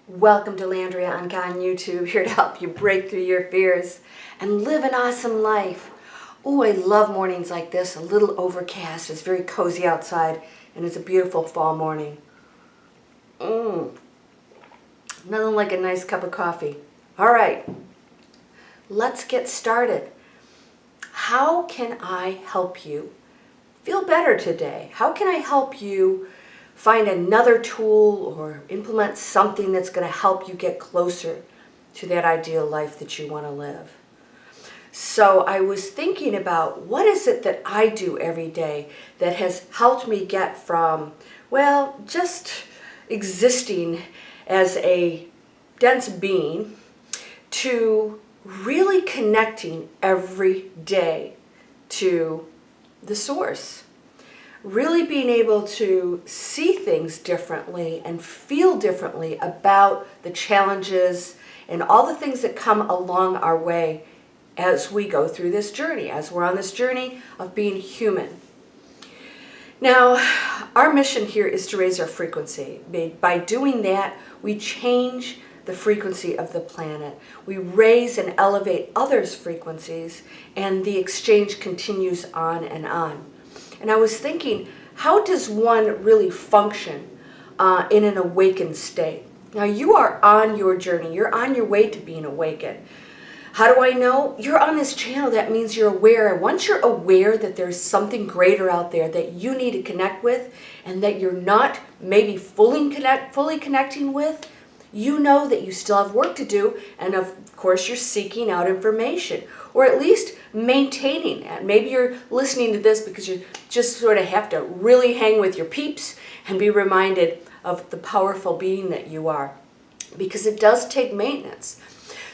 Welcome to Landria Anka on YouTube, here to help you break through your fears and live an awesome life. Oh, I love mornings like this, a little overcast. It's very cozy outside and it's a beautiful fall morning. Nothing like a nice cup of coffee. All right, let's get started. How can I help you feel better today? How can I help you find another tool or implement something that's going to help you get closer to that ideal life that you want to live? So I was thinking about what is it that I do every day that has helped me get from, well, just existing as a dense being to really connecting every day to the source. Really being able to see things differently and feel differently about the challenges and all the things that come along our way as we go through this journey, as we're on this journey of being human. Now, our mission here is to raise our frequency. By doing that, we change the frequency of the planet. We raise and elevate others' frequencies, and the exchange continues on and on. And I was thinking, how does one really function in an awakened state? Now, you are on your journey. You're on your way to being awakened. How do I know? You're on this channel. That means you're aware. Once you're aware that there's something greater out there that you need to connect with and that you're not maybe fully connecting with, you know that you still have work to do, and of course you're seeking out information, or at least maintaining it. Maybe you're listening to this because you just sort of have to really hang with your peeps and be reminded of the powerful being that you are, because it does take maintenance.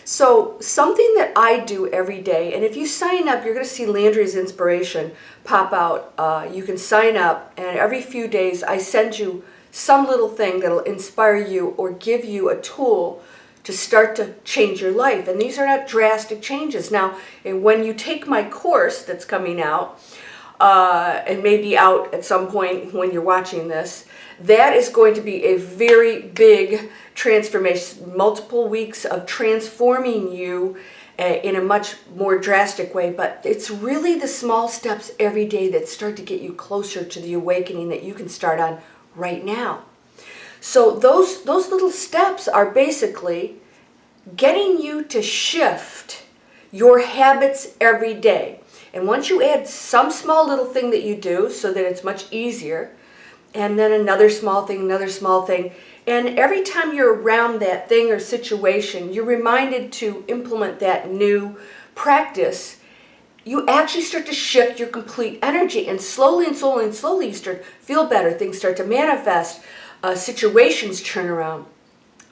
So something that I do every day, and if you sign up, you're going to see Landria's Inspiration pop out. You can sign up, and every few days I send you some little thing that'll inspire you or give you a tool to start to change your life. And these are not drastic changes. Now, when you take my course that's coming out, and maybe out at some point when you're watching this, that is going to be a very big transformation, multiple weeks of transforming you in a much more drastic way. But it's really the small steps every day that start to get you closer to the awakening that you can start on right now. So those little steps are basically getting you to shift your habits every day. And once you add some small little thing that you do so that it's much easier, and then another small thing, and every time you're around that thing or situation, you're reminded to implement that new practice, you actually start to shift your complete energy, and slowly you start to feel better. Things start to manifest, situations turn around.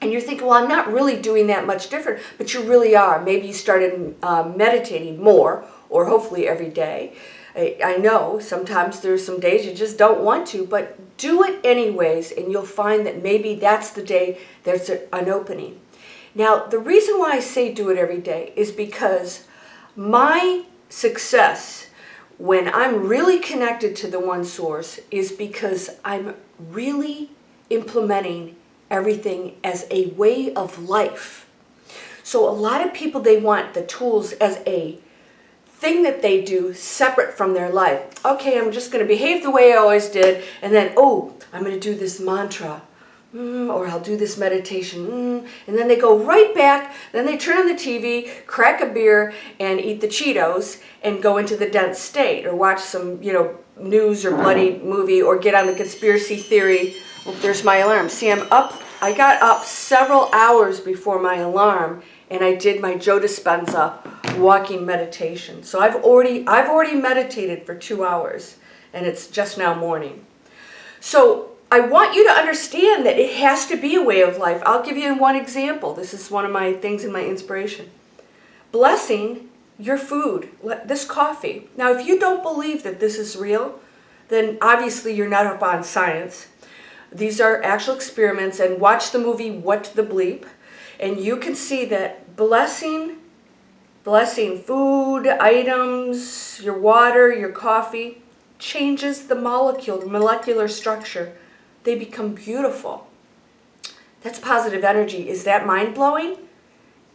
And you're thinking, well, I'm not really doing that much different, but you really are. Maybe you started meditating more, or hopefully every day. I know sometimes there's some days you just don't want to, but do it anyways, and you'll find that maybe that's the day there's an opening. Now, the reason why I say do it every day is because my success when I'm really connected to the one source is because I'm really implementing everything as a way of life. So a lot of people, they want the tools as a thing that they do separate from their life. Okay, I'm just going to behave the way I always did, and then, I'm going to do this mantra, or I'll do this meditation, and then they go right back, then they turn on the TV, crack a beer, and eat the Cheetos, and go into the dense state, or watch some, news or bloody movie, or get on the conspiracy theory. Oh, there's my alarm. See, I got up several hours before my alarm, and I did my Joe Dispenza walking meditation. So I've already meditated for 2 hours, and it's just now morning. So I want you to understand that it has to be a way of life. I'll give you one example. This is one of my things in my inspiration. Blessing your food, this coffee. Now, if you don't believe that this is real, then obviously you're not up on science. These are actual experiments, and watch the movie What the Bleep, and you can see that blessing food, items, your water, your coffee, changes the molecular structure. They become beautiful. That's positive energy. Is that mind-blowing?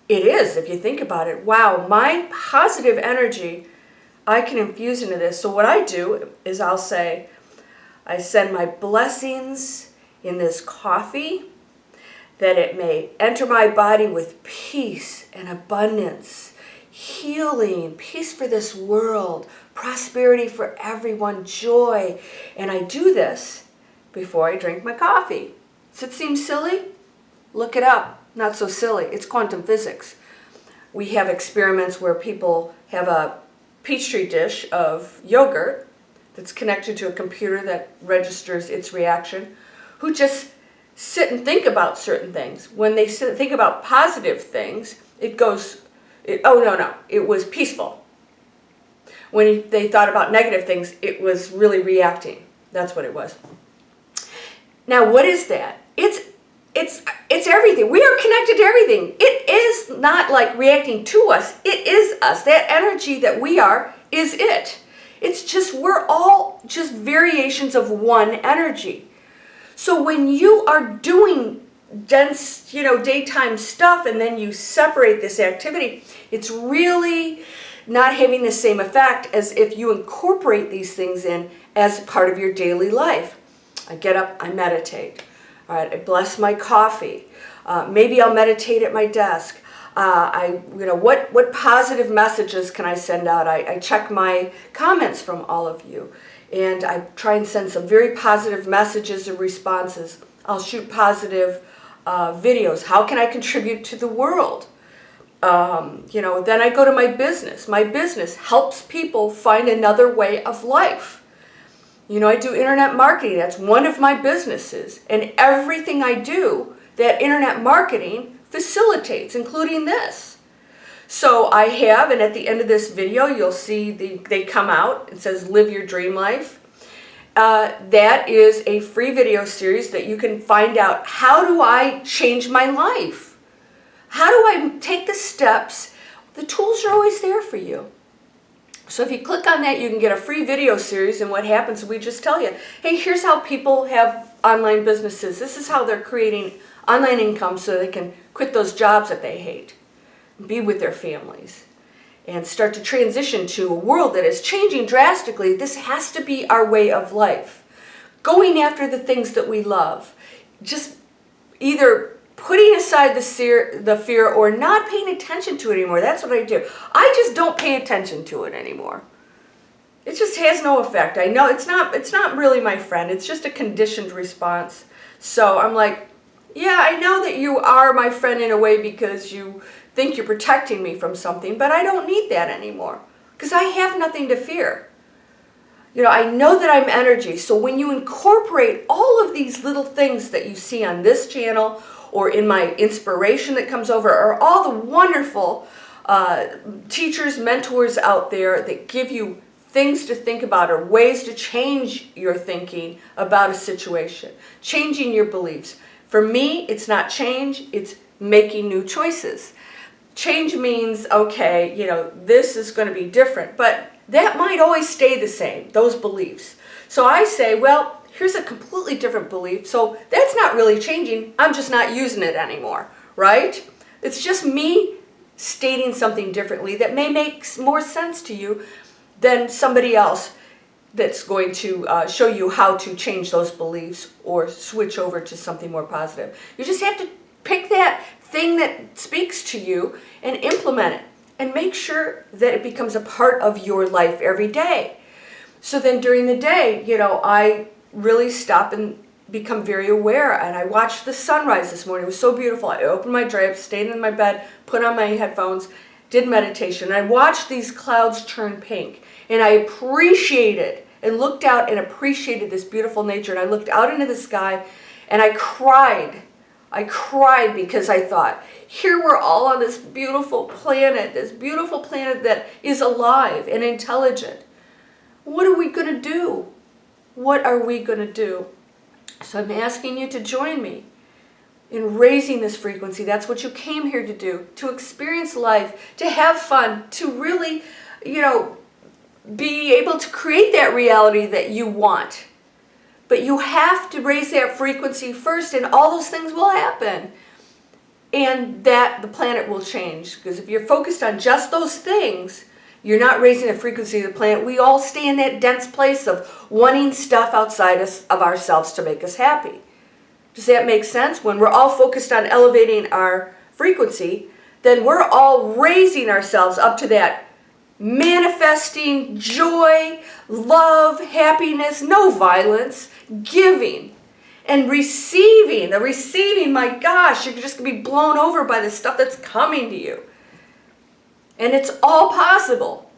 It is, if you think about it. Wow, my positive energy, I can infuse into this. So what I do is I'll say, I send my blessings in this coffee, that it may enter my body with peace and abundance, healing, peace for this world, prosperity for everyone, joy. And I do this before I drink my coffee. Does it seem silly? Look it up. Not so silly. It's quantum physics. We have experiments where people have a Petri dish of yogurt that's connected to a computer that registers its reaction, who just sit and think about certain things. When they think about positive things, it goes, oh no, it was peaceful. When they thought about negative things, it was really reacting. That's what it was. Now, what is that? It's everything. We are connected to everything. It is not like reacting to us. It is us. That energy that we are is it. It's just, we're all just variations of one energy. So when you are doing dense, daytime stuff, and then you separate this activity, it's really not having the same effect as if you incorporate these things in as part of your daily life. I get up, I meditate. All right, I bless my coffee. Maybe I'll meditate at my desk. What positive messages can I send out? I check my comments from all of you. And I try and send some very positive messages and responses. I'll shoot positive videos. How can I contribute to the world? Then I go to my business. My business helps people find another way of life. I do internet marketing. That's one of my businesses. And everything I do, that internet marketing facilitates, including this. So I have, and at the end of this video, you'll see they come out. It says, Live Your Dream Life. That is a free video series that you can find out, how do I change my life? How do I take the steps? The tools are always there for you. So if you click on that, you can get a free video series, and what happens, we just tell you, hey, here's how people have online businesses. This is how they're creating online income so they can quit those jobs that they hate, be with their families, and start to transition to a world that is changing drastically. This has to be our way of life. Going after the things that we love. Just either putting aside the fear or not paying attention to it anymore. That's what I do. I just don't pay attention to it anymore. It just has no effect. I know it's not really my friend. It's just a conditioned response. So I'm like, yeah, I know that you are my friend in a way because you think you're protecting me from something, but I don't need that anymore because I have nothing to fear. I know that I'm energy. So when you incorporate all of these little things that you see on this channel or in my inspiration that comes over, or all the wonderful teachers, mentors out there that give you things to think about or ways to change your thinking about a situation, changing your beliefs. For me, it's not change, it's making new choices. Change means, okay, this is going to be different, but that might always stay the same, those beliefs. So I say, well, here's a completely different belief, so that's not really changing, I'm just not using it anymore, right? It's just me stating something differently that may make more sense to you than somebody else that's going to show you how to change those beliefs or switch over to something more positive. You just have to pick that thing that speaks to you and implement it and make sure that it becomes a part of your life every day. So then during the day, I really stop and become very aware, and I watched the sunrise this morning. It was so beautiful. I opened my drapes, stayed in my bed, put on my headphones, did meditation. I watched these clouds turn pink, and I appreciated and looked out and appreciated this beautiful nature. And I looked out into the sky and I cried. I cried because I thought, here we're all on this beautiful planet that is alive and intelligent. What are we going to do? What are we going to do? So I'm asking you to join me in raising this frequency. That's what you came here to do, to experience life, to have fun, to really, be able to create that reality that you want. But you have to raise that frequency first, and all those things will happen. And that the planet will change. Because if you're focused on just those things, you're not raising the frequency of the planet. We all stay in that dense place of wanting stuff outside us, of ourselves to make us happy. Does that make sense? When we're all focused on elevating our frequency, then we're all raising ourselves up to that manifesting joy, love, happiness, no violence, giving and receiving. The receiving, my gosh, you're just going to be blown over by the stuff that's coming to you. And it's all possible.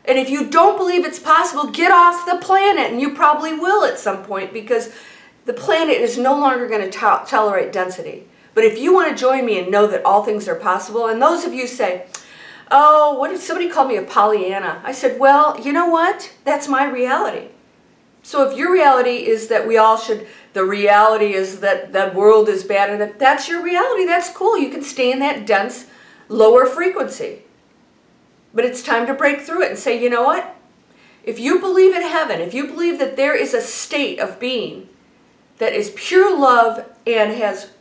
And if you don't believe it's possible, get off the planet. And you probably will at some point, because the planet is no longer going to tolerate density. But if you want to join me and know that all things are possible, and those of you say, oh, what if somebody called me a Pollyanna? I said, well, you know what? That's my reality. So if your reality is that we all should, the reality is that the world is bad, and that's your reality, that's cool. You can stay in that dense, lower frequency. But it's time to break through it and say, you know what? If you believe in heaven, if you believe that there is a state of being that is pure love and has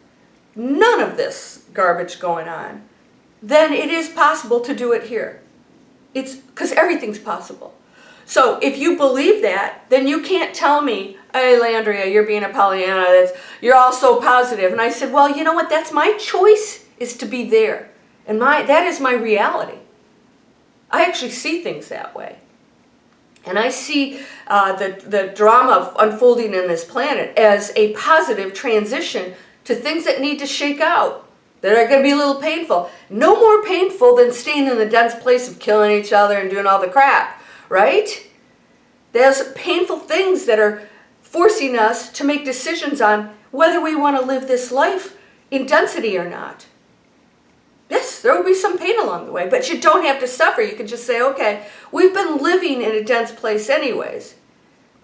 none of this garbage going on, then it is possible to do it here. It's because everything's possible. So if you believe that, then you can't tell me, hey, Landria, you're being a Pollyanna, you're all so positive. And I said, well, you know what? That's my choice, is to be there. And that is my reality. I actually see things that way. And I see the drama unfolding in this planet as a positive transition to things that need to shake out, that are going to be a little painful. No more painful than staying in the dense place of killing each other and doing all the crap, right? There's painful things that are forcing us to make decisions on whether we want to live this life in density or not. Yes, there will be some pain along the way, but you don't have to suffer. You can just say, okay, we've been living in a dense place anyways.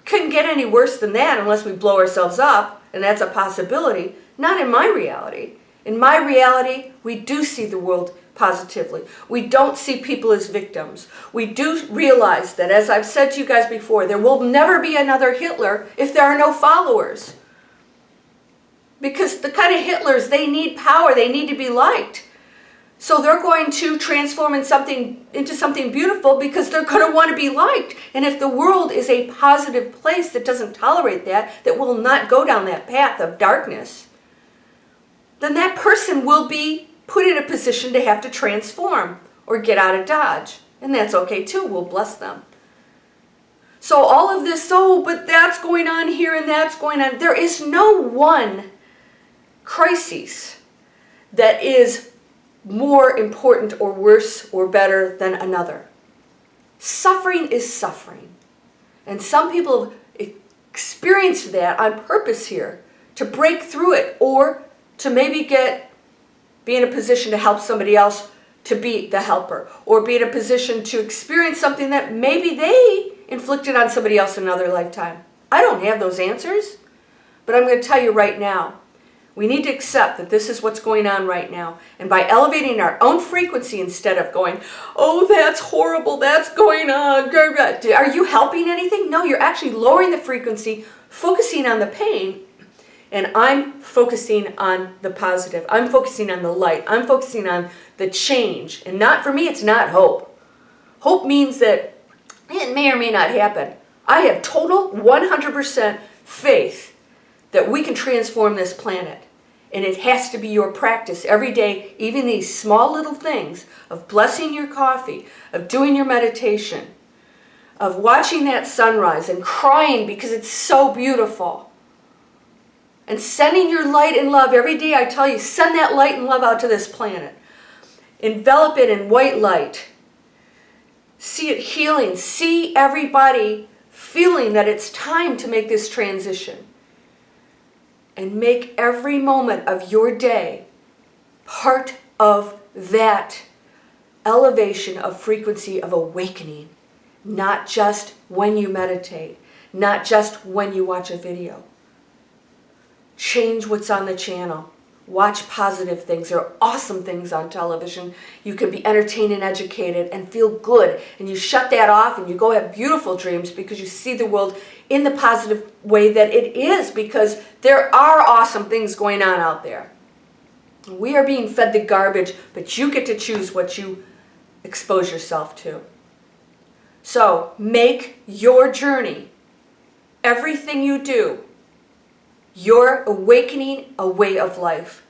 Couldn't get any worse than that unless we blow ourselves up, and that's a possibility. Not in my reality. In my reality, we do see the world positively. We don't see people as victims. We do realize that, as I've said to you guys before, there will never be another Hitler if there are no followers. Because the kind of Hitlers, they need power, they need to be liked. So they're going to transform into something beautiful because they're going to want to be liked. And if the world is a positive place that doesn't tolerate that will not go down that path of darkness, then that person will be put in a position to have to transform or get out of Dodge. And that's okay too. We'll bless them. So all of this, but that's going on here and that's going on. There is no one crisis that is more important or worse or better than another. Suffering is suffering. And some people have experienced that on purpose here to break through it, or to maybe be in a position to help somebody else to be the helper, or be in a position to experience something that maybe they inflicted on somebody else in another lifetime. I don't have those answers, but I'm going to tell you right now, we need to accept that this is what's going on right now. And by elevating our own frequency instead of going, oh, that's horrible, that's going on, are you helping anything? No, you're actually lowering the frequency, focusing on the pain, and I'm focusing on the positive. I'm focusing on the light. I'm focusing on the change. And not, for me, it's not hope. Hope means that it may or may not happen. I have total 100% faith that we can transform this planet. And it has to be your practice every day, even these small little things of blessing your coffee, of doing your meditation, of watching that sunrise and crying because it's so beautiful. And sending your light and love every day. I tell you, send that light and love out to this planet. Envelop it in white light. See it healing. See everybody feeling that it's time to make this transition. And make every moment of your day part of that elevation of frequency of awakening. Not just when you meditate. Not just when you watch a video. Change what's on the channel. Watch positive things. There are awesome things on television. You can be entertained and educated and feel good. And you shut that off and you go have beautiful dreams because you see the world in the positive way that it is, because there are awesome things going on out there. We are being fed the garbage, but you get to choose what you expose yourself to. So make your journey, everything you do, your awakening a way of life.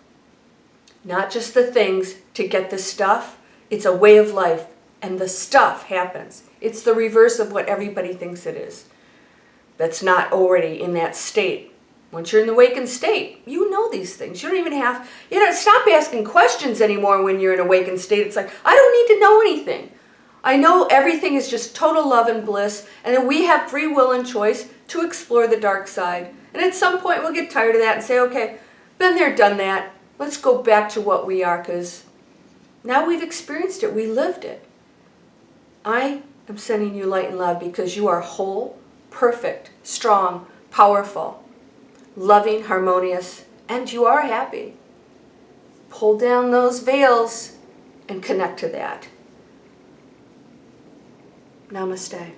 Not just the things to get the stuff, it's a way of life, and the stuff happens. It's the reverse of what everybody thinks it is. That's not already in that state. Once you're in the awakened state, you know these things. You don't even have, stop asking questions anymore when you're in awakened state. It's like, I don't need to know anything. I know everything is just total love and bliss, and then we have free will and choice to explore the dark side. And at some point we'll get tired of that and say, okay, been there, done that. Let's go back to what we are, because now we've experienced it. We lived it. I am sending you light and love because you are whole, perfect, strong, powerful, loving, harmonious, and you are happy. Pull down those veils and connect to that. Namaste.